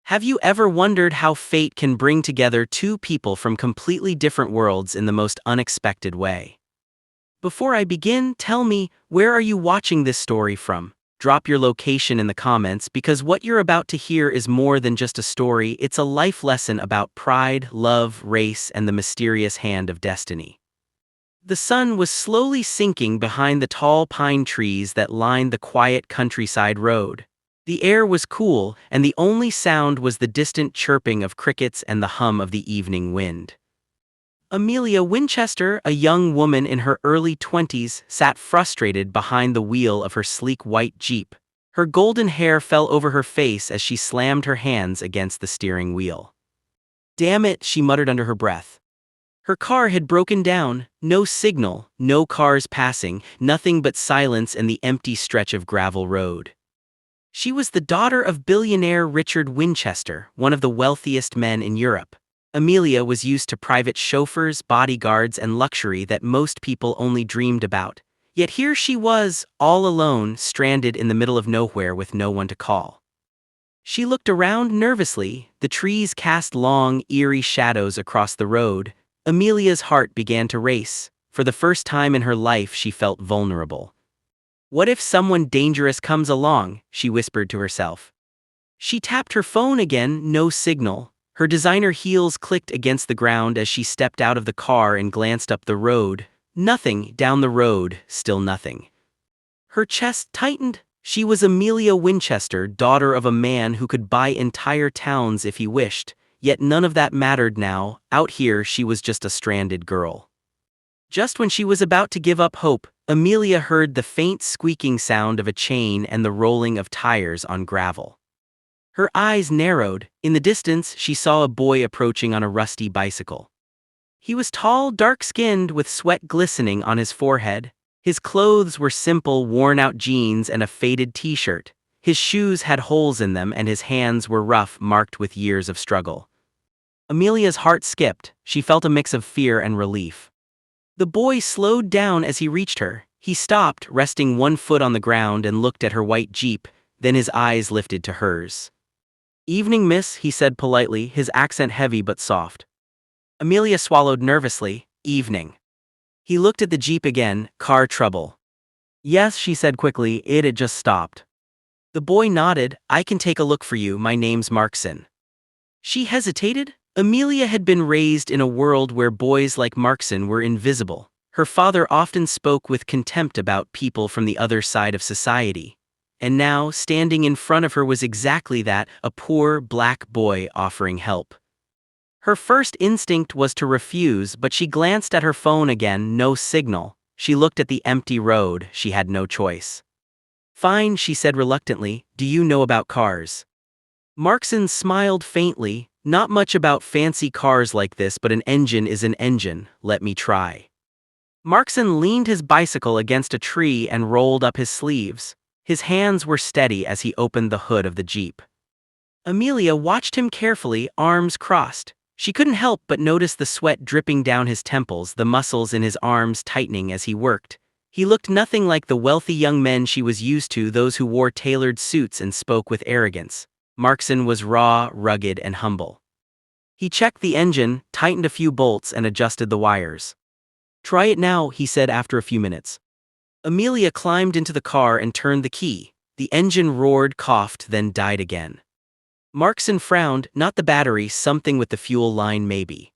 Have you ever wondered how fate can bring together two people from completely different worlds in the most unexpected way? Before I begin, tell me, where are you watching this story from? Drop your location in the comments because what you're about to hear is more than just a story, it's a life lesson about pride, love, race, and the mysterious hand of destiny. The sun was slowly sinking behind the tall pine trees that lined the quiet countryside road. The air was cool, and the only sound was the distant chirping of crickets and the hum of the evening wind. Amelia Winchester, a young woman in her early 20s, sat frustrated behind the wheel of her sleek white Jeep. Her golden hair fell over her face as she slammed her hands against the steering wheel. "Damn it," she muttered under her breath. Her car had broken down, no signal, no cars passing, nothing but silence and the empty stretch of gravel road. She was the daughter of billionaire Richard Winchester, one of the wealthiest men in Europe. Amelia was used to private chauffeurs, bodyguards, and luxury that most people only dreamed about. Yet here she was, all alone, stranded in the middle of nowhere with no one to call. She looked around nervously. The trees cast long, eerie shadows across the road. Amelia's heart began to race. For the first time in her life, she felt vulnerable. "What if someone dangerous comes along?" she whispered to herself. She tapped her phone again, no signal. Her designer heels clicked against the ground as she stepped out of the car and glanced up the road. Nothing. Down the road, still nothing. Her chest tightened. She was Amelia Winchester, daughter of a man who could buy entire towns if he wished, yet none of that mattered now. Out here, she was just a stranded girl. Just when she was about to give up hope, Amelia heard the faint squeaking sound of a chain and the rolling of tires on gravel. Her eyes narrowed. In the distance, she saw a boy approaching on a rusty bicycle. He was tall, dark-skinned, with sweat glistening on his forehead. His clothes were simple, worn-out jeans and a faded t-shirt. His shoes had holes in them and his hands were rough, marked with years of struggle. Amelia's heart skipped. She felt a mix of fear and relief. The boy slowed down as he reached her. He stopped, resting one foot on the ground, and looked at her white Jeep, then his eyes lifted to hers. "Evening, miss," he said politely, his accent heavy but soft. Amelia swallowed nervously. "Evening." He looked at the Jeep again. "Car trouble?" "Yes," she said quickly, it had just stopped. The boy nodded. "I can take a look for you, my name's Markson." She hesitated. Amelia had been raised in a world where boys like Markson were invisible. Her father often spoke with contempt about people from the other side of society. And now, standing in front of her was exactly that, a poor, black boy offering help. Her first instinct was to refuse, but she glanced at her phone again, no signal. She looked at the empty road. She had no choice. "Fine," she said reluctantly. "Do you know about cars?" Markson smiled faintly. "Not much about fancy cars like this, but an engine is an engine. Let me try." Markson leaned his bicycle against a tree and rolled up his sleeves. His hands were steady as he opened the hood of the Jeep. Amelia watched him carefully, arms crossed. She couldn't help but notice the sweat dripping down his temples, the muscles in his arms tightening as he worked. He looked nothing like the wealthy young men she was used to, those who wore tailored suits and spoke with arrogance. Markson was raw, rugged, and humble. He checked the engine, tightened a few bolts, and adjusted the wires. "Try it now," he said after a few minutes. Amelia climbed into the car and turned the key. The engine roared, coughed, then died again. Markson frowned. Not the battery, something with the fuel line maybe.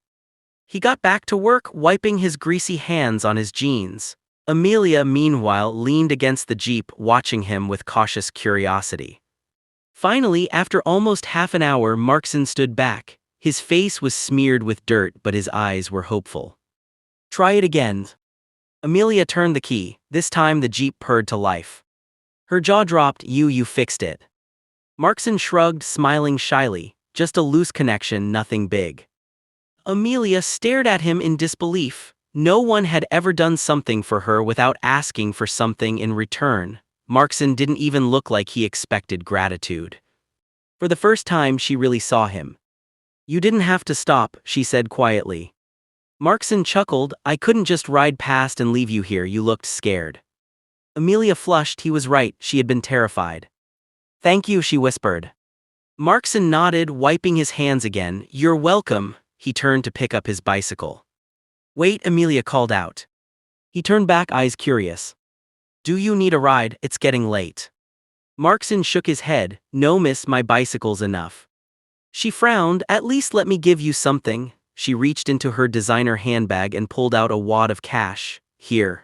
He got back to work, wiping his greasy hands on his jeans. Amelia, meanwhile, leaned against the Jeep, watching him with cautious curiosity. Finally, after almost half an hour, Markson stood back. His face was smeared with dirt, but his eyes were hopeful. "Try it again." Amelia turned the key. This time the Jeep purred to life. Her jaw dropped. You fixed it." Markson shrugged, smiling shyly. "Just a loose connection, nothing big." Amelia stared at him in disbelief. No one had ever done something for her without asking for something in return. Markson didn't even look like he expected gratitude. For the first time, she really saw him. "You didn't have to stop," she said quietly. Markson chuckled. "I couldn't just ride past and leave you here. You looked scared." Amelia flushed. He was right. She had been terrified. "Thank you," she whispered. Markson nodded, wiping his hands again. "You're welcome." He turned to pick up his bicycle. "Wait," Amelia called out. He turned back, eyes curious. "Do you need a ride? It's getting late." Markson shook his head. "No, miss, my bicycle's enough." She frowned. "At least let me give you something." She reached into her designer handbag and pulled out a wad of cash. "Here."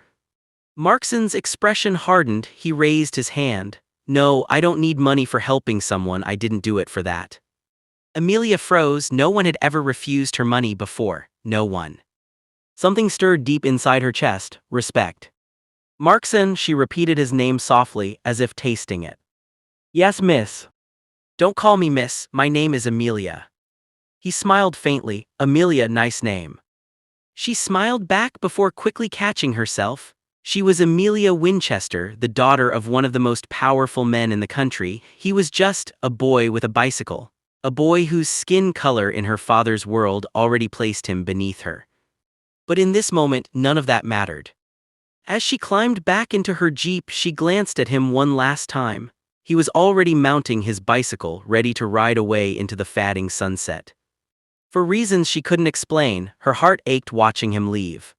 Markson's expression hardened. He raised his hand. "No, I don't need money for helping someone. I didn't do it for that." Amelia froze. No one had ever refused her money before. No one. Something stirred deep inside her chest. Respect. "Markson," she repeated his name softly, as if tasting it. "Yes, miss." "Don't call me miss, my name is Amelia." He smiled faintly. "Amelia, nice name." She smiled back before quickly catching herself. She was Amelia Winchester, the daughter of one of the most powerful men in the country. He was just a boy with a bicycle. A boy whose skin color in her father's world already placed him beneath her. But in this moment, none of that mattered. As she climbed back into her Jeep, she glanced at him one last time. He was already mounting his bicycle, ready to ride away into the fading sunset. For reasons she couldn't explain, her heart ached watching him leave.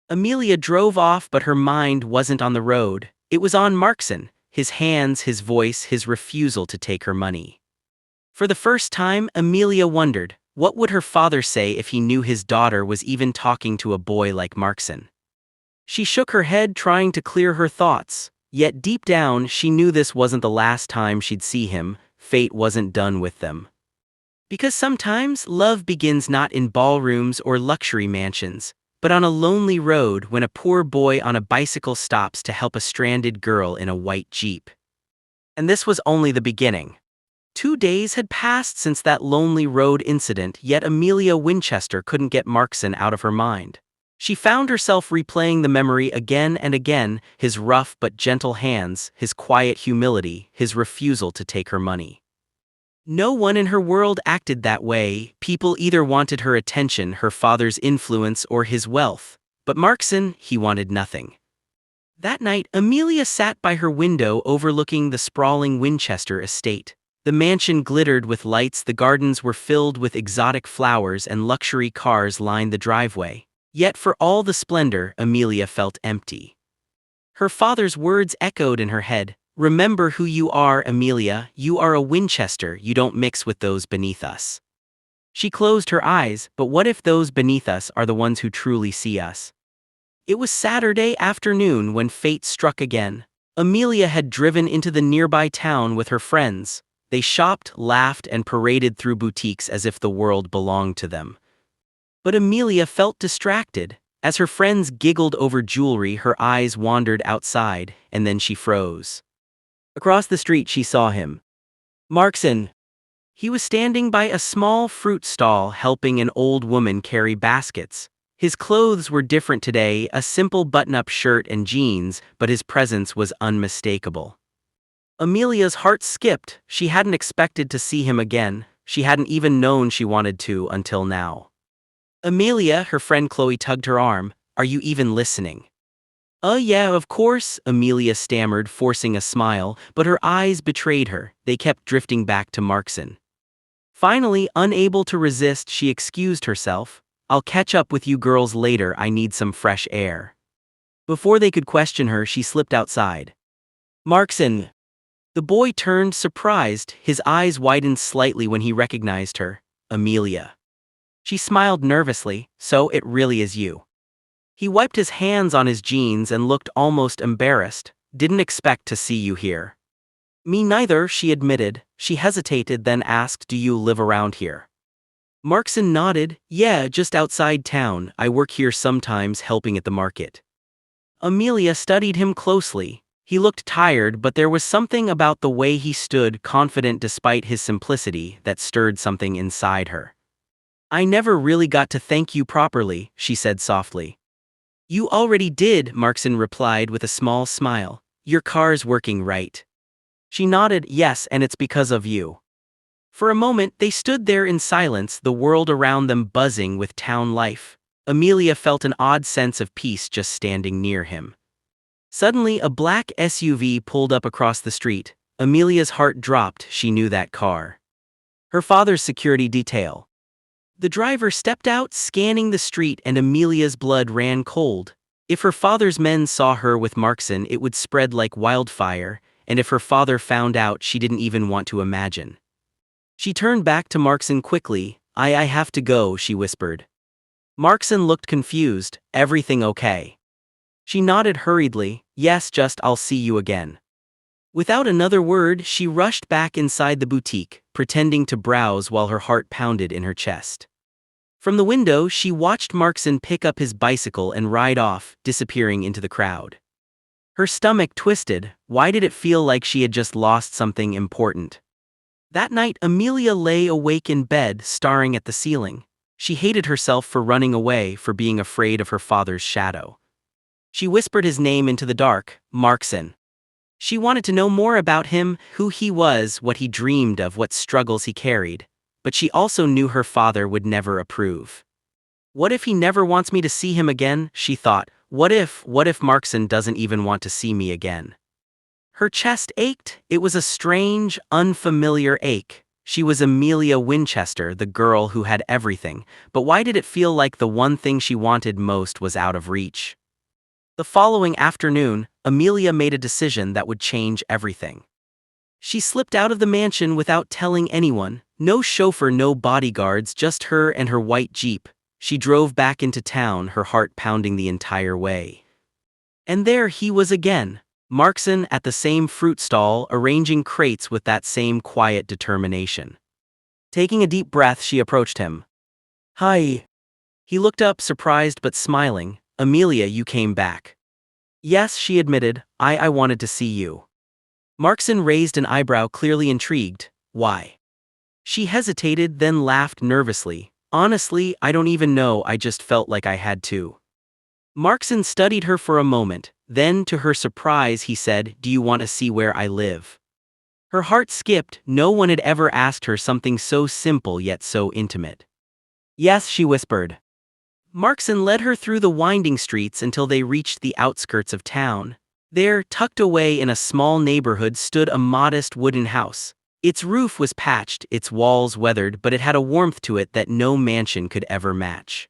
Amelia drove off, but her mind wasn't on the road. It was on Markson, his hands, his voice, his refusal to take her money. For the first time, Amelia wondered, what would her father say if he knew his daughter was even talking to a boy like Markson? She shook her head, trying to clear her thoughts. Yet deep down, she knew this wasn't the last time she'd see him. Fate wasn't done with them. Because sometimes love begins not in ballrooms or luxury mansions, but on a lonely road when a poor boy on a bicycle stops to help a stranded girl in a white Jeep. And this was only the beginning. 2 days had passed since that lonely road incident, yet Amelia Winchester couldn't get Markson out of her mind. She found herself replaying the memory again and again, his rough but gentle hands, his quiet humility, his refusal to take her money. No one in her world acted that way. People either wanted her attention, her father's influence, or his wealth. But Markson, he wanted nothing. That night, Amelia sat by her window overlooking the sprawling Winchester estate. The mansion glittered with lights, the gardens were filled with exotic flowers, and luxury cars lined the driveway. Yet for all the splendor, Amelia felt empty. Her father's words echoed in her head. "Remember who you are, Amelia. You are a Winchester. You don't mix with those beneath us." She closed her eyes, but what if those beneath us are the ones who truly see us? It was Saturday afternoon when fate struck again. Amelia had driven into the nearby town with her friends. They shopped, laughed, and paraded through boutiques as if the world belonged to them. But Amelia felt distracted. As her friends giggled over jewelry, her eyes wandered outside, and then she froze. Across the street she saw him. Markson. He was standing by a small fruit stall helping an old woman carry baskets. His clothes were different today, a simple button-up shirt and jeans, but his presence was unmistakable. Amelia's heart skipped. She hadn't expected to see him again. She hadn't even known she wanted to until now. "Amelia," her friend Chloe tugged her arm. "Are you even listening?" Yeah, of course," Amelia stammered, forcing a smile, but her eyes betrayed her. They kept drifting back to Markson. Finally, unable to resist, she excused herself. "I'll catch up with you girls later, I need some fresh air." Before they could question her, she slipped outside. "Markson." The boy turned, surprised. His eyes widened slightly when he recognized her. "Amelia." She smiled nervously. "So it really is you." He wiped his hands on his jeans and looked almost embarrassed. "Didn't expect to see you here." "Me neither," she admitted. She hesitated, then asked, "Do you live around here?" Markson nodded. "Yeah, just outside town. I work here sometimes, helping at the market." Amelia studied him closely. He looked tired, but there was something about the way he stood, confident despite his simplicity, that stirred something inside her. "I never really got to thank you properly," she said softly. "You already did," Markson replied with a small smile. "Your car's working right." She nodded. "Yes, and it's because of you." For a moment, they stood there in silence, the world around them buzzing with town life. Amelia felt an odd sense of peace just standing near him. Suddenly, a black SUV pulled up across the street. Amelia's heart dropped. She knew that car. Her father's security detail. The driver stepped out, scanning the street, and Amelia's blood ran cold. If her father's men saw her with Markson, it would spread like wildfire, and if her father found out, she didn't even want to imagine. She turned back to Markson quickly. I have to go, she whispered. Markson looked confused. Everything okay? She nodded hurriedly. Yes, just I'll see you again. Without another word, she rushed back inside the boutique, pretending to browse while her heart pounded in her chest. From the window, she watched Markson pick up his bicycle and ride off, disappearing into the crowd. Her stomach twisted. Why did it feel like she had just lost something important? That night, Amelia lay awake in bed, staring at the ceiling. She hated herself for running away, for being afraid of her father's shadow. She whispered his name into the dark, Markson. She wanted to know more about him, who he was, what he dreamed of, what struggles he carried. But she also knew her father would never approve. What if he never wants me to see him again, she thought. What if Markson doesn't even want to see me again? Her chest ached. It was a strange, unfamiliar ache. She was Amelia Winchester, the girl who had everything, but why did it feel like the one thing she wanted most was out of reach? The following afternoon, Amelia made a decision that would change everything. She slipped out of the mansion without telling anyone. No chauffeur, no bodyguards, just her and her white Jeep. She drove back into town, her heart pounding the entire way. And there he was again, Markson at the same fruit stall, arranging crates with that same quiet determination. Taking a deep breath, she approached him. Hi. He looked up, surprised but smiling. Amelia, you came back. Yes, she admitted. I wanted to see you. Markson raised an eyebrow, clearly intrigued. Why? She hesitated, then laughed nervously. Honestly, I don't even know, I just felt like I had to. Markson studied her for a moment, then to her surprise he said, Do you want to see where I live? Her heart skipped. No one had ever asked her something so simple yet so intimate. Yes, she whispered. Markson led her through the winding streets until they reached the outskirts of town. There, tucked away in a small neighborhood, stood a modest wooden house. Its roof was patched, its walls weathered, but it had a warmth to it that no mansion could ever match.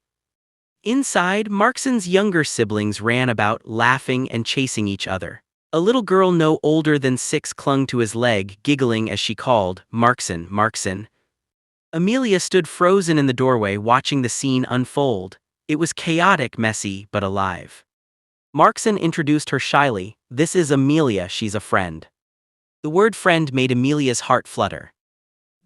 Inside, Markson's younger siblings ran about, laughing and chasing each other. A little girl no older than 6 clung to his leg, giggling as she called, Markson, Markson. Amelia stood frozen in the doorway, watching the scene unfold. It was chaotic, messy, but alive. Markson introduced her shyly. This is Amelia, she's a friend. The word friend made Amelia's heart flutter.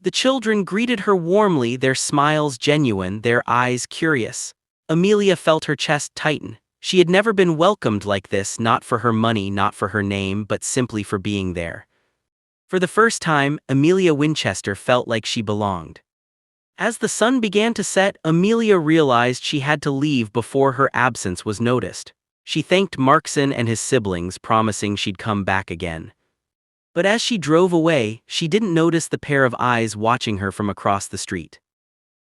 The children greeted her warmly, their smiles genuine, their eyes curious. Amelia felt her chest tighten. She had never been welcomed like this, not for her money, not for her name, but simply for being there. For the first time, Amelia Winchester felt like she belonged. As the sun began to set, Amelia realized she had to leave before her absence was noticed. She thanked Markson and his siblings, promising she'd come back again. But as she drove away, she didn't notice the pair of eyes watching her from across the street.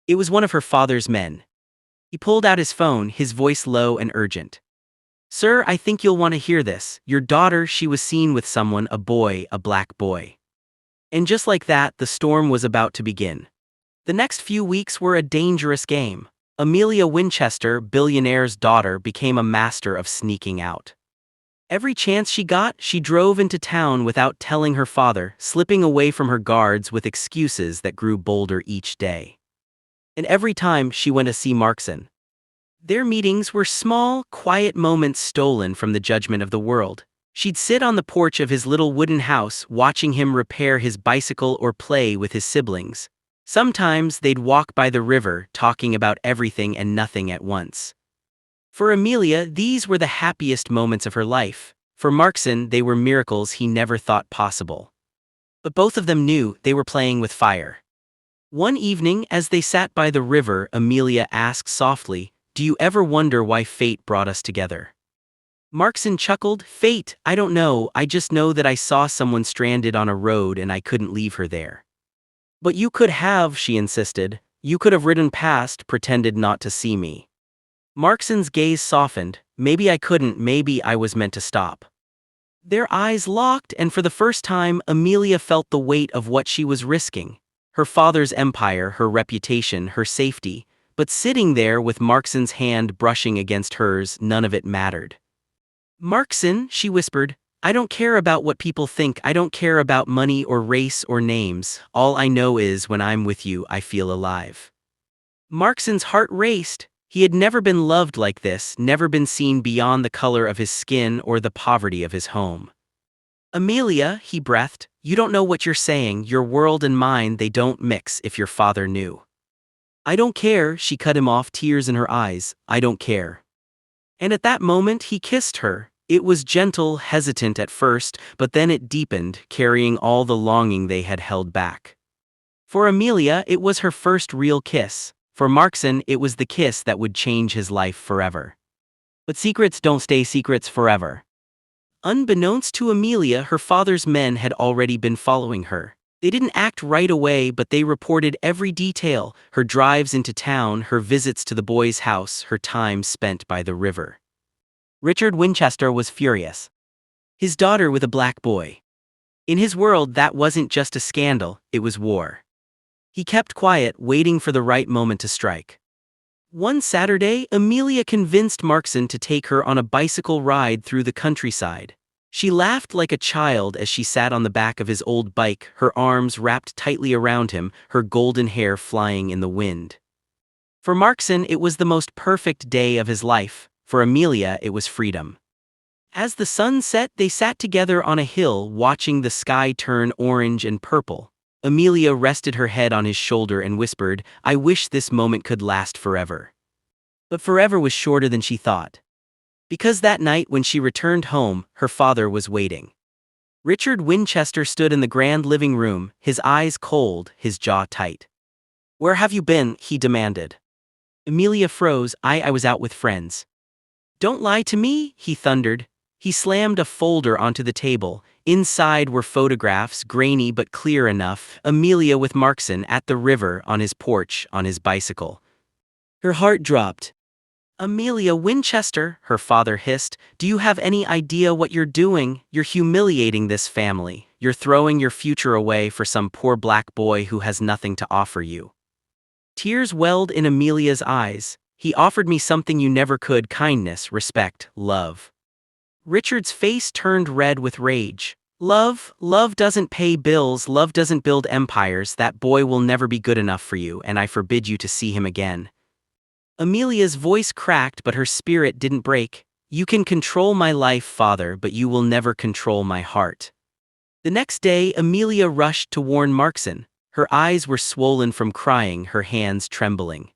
It was one of her father's men. He pulled out his phone, his voice low and urgent. Sir, I think you'll want to hear this. Your daughter, she was seen with someone, a boy, a black boy. And just like that, the storm was about to begin. The next few weeks were a dangerous game. Amelia Winchester, Billionaire's daughter, became a master of sneaking out. Every chance she got, she drove into town without telling her father, slipping away from her guards with excuses that grew bolder each day. And every time she went to see Markson. Their meetings were small, quiet moments stolen from the judgment of the world. She'd sit on the porch of his little wooden house, watching him repair his bicycle or play with his siblings. Sometimes they'd walk by the river, talking about everything and nothing at once. For Amelia, these were the happiest moments of her life. For Markson, they were miracles he never thought possible. But both of them knew they were playing with fire. One evening, as they sat by the river, Amelia asked softly, Do you ever wonder why fate brought us together? Markson chuckled, Fate, I don't know, I just know that I saw someone stranded on a road and I couldn't leave her there. But you could have, she insisted. You could have ridden past, pretended not to see me. Markson's gaze softened. Maybe I couldn't, maybe I was meant to stop. Their eyes locked, and for the first time, Amelia felt the weight of what she was risking. Her father's empire, her reputation, her safety. But sitting there with Markson's hand brushing against hers, none of it mattered. "Markson," she whispered, "I don't care about what people think. I don't care about money or race or names. All I know is when I'm with you, I feel alive." Markson's heart raced. He had never been loved like this, never been seen beyond the color of his skin or the poverty of his home. "Amelia," he breathed, "you don't know what you're saying. Your world and mine, they don't mix. If your father knew." "I don't care," she cut him off, tears in her eyes. "I don't care." And at that moment he kissed her. It was gentle, hesitant at first, but then it deepened, carrying all the longing they had held back. For Amelia, it was her first real kiss. For Markson, it was the kiss that would change his life forever. But secrets don't stay secrets forever. Unbeknownst to Amelia, her father's men had already been following her. They didn't act right away, but they reported every detail: her drives into town, her visits to the boy's house, her time spent by the river. Richard Winchester was furious. His daughter with a black boy. In his world, that wasn't just a scandal, it was war. He kept quiet, waiting for the right moment to strike. One Saturday, Amelia convinced Markson to take her on a bicycle ride through the countryside. She laughed like a child as she sat on the back of his old bike, her arms wrapped tightly around him, her golden hair flying in the wind. For Markson, it was the most perfect day of his life. For Amelia, it was freedom. As the sun set, they sat together on a hill, watching the sky turn orange and purple. Amelia rested her head on his shoulder and whispered, "I wish this moment could last forever." But forever was shorter than she thought. Because that night when she returned home, her father was waiting. Richard Winchester stood in the grand living room, his eyes cold, his jaw tight. "Where have you been?" he demanded. Amelia froze. I was out with friends." "Don't lie to me," he thundered. He slammed a folder onto the table. Inside were photographs, grainy but clear enough. Amelia with Markson at the river, on his porch, on his bicycle. Her heart dropped. "Amelia Winchester," her father hissed, "do you have any idea what you're doing? You're humiliating this family. You're throwing your future away for some poor black boy who has nothing to offer you." Tears welled in Amelia's eyes. "He offered me something you never could: kindness, respect, love." Richard's face turned red with rage. Love doesn't pay bills, love doesn't build empires. That boy will never be good enough for you, and I forbid you to see him again." Amelia's voice cracked, but her spirit didn't break. "You can control my life, father, but you will never control my heart." The next day, Amelia rushed to warn Markson. Her eyes were swollen from crying, her hands trembling.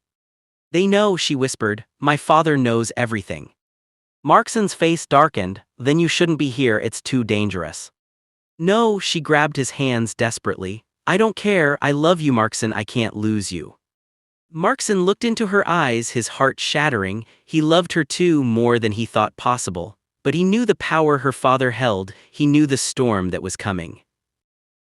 "They know," she whispered. "My father knows everything." Markson's face darkened. "Then you shouldn't be here, it's too dangerous." "No," she grabbed his hands desperately. "I don't care, I love you, Markson, I can't lose you." Markson looked into her eyes, his heart shattering. He loved her too, more than he thought possible. But he knew the power her father held, he knew the storm that was coming.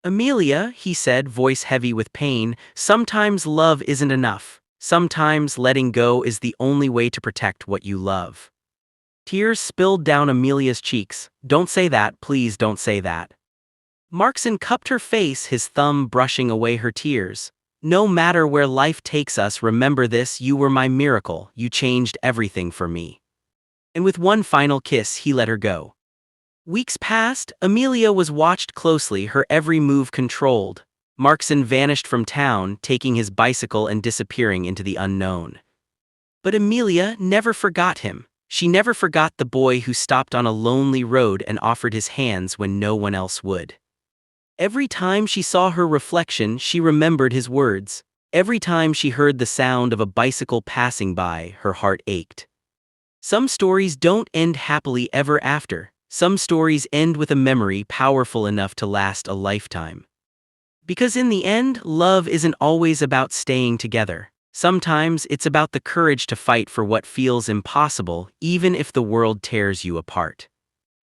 "Amelia," he said, voice heavy with pain, "sometimes love isn't enough. Sometimes letting go is the only way to protect what you love." Tears spilled down Amelia's cheeks. "Don't say that, please don't say that." Markson cupped her face, his thumb brushing away her tears. "No matter where life takes us, remember this: you were my miracle, you changed everything for me." And with one final kiss, he let her go. Weeks passed. Amelia was watched closely, her every move controlled. Markson vanished from town, taking his bicycle and disappearing into the unknown. But Amelia never forgot him. She never forgot the boy who stopped on a lonely road and offered his hands when no one else would. Every time she saw her reflection, she remembered his words. Every time she heard the sound of a bicycle passing by, her heart ached. Some stories don't end happily ever after. Some stories end with a memory powerful enough to last a lifetime. Because in the end, love isn't always about staying together. Sometimes it's about the courage to fight for what feels impossible, even if the world tears you apart.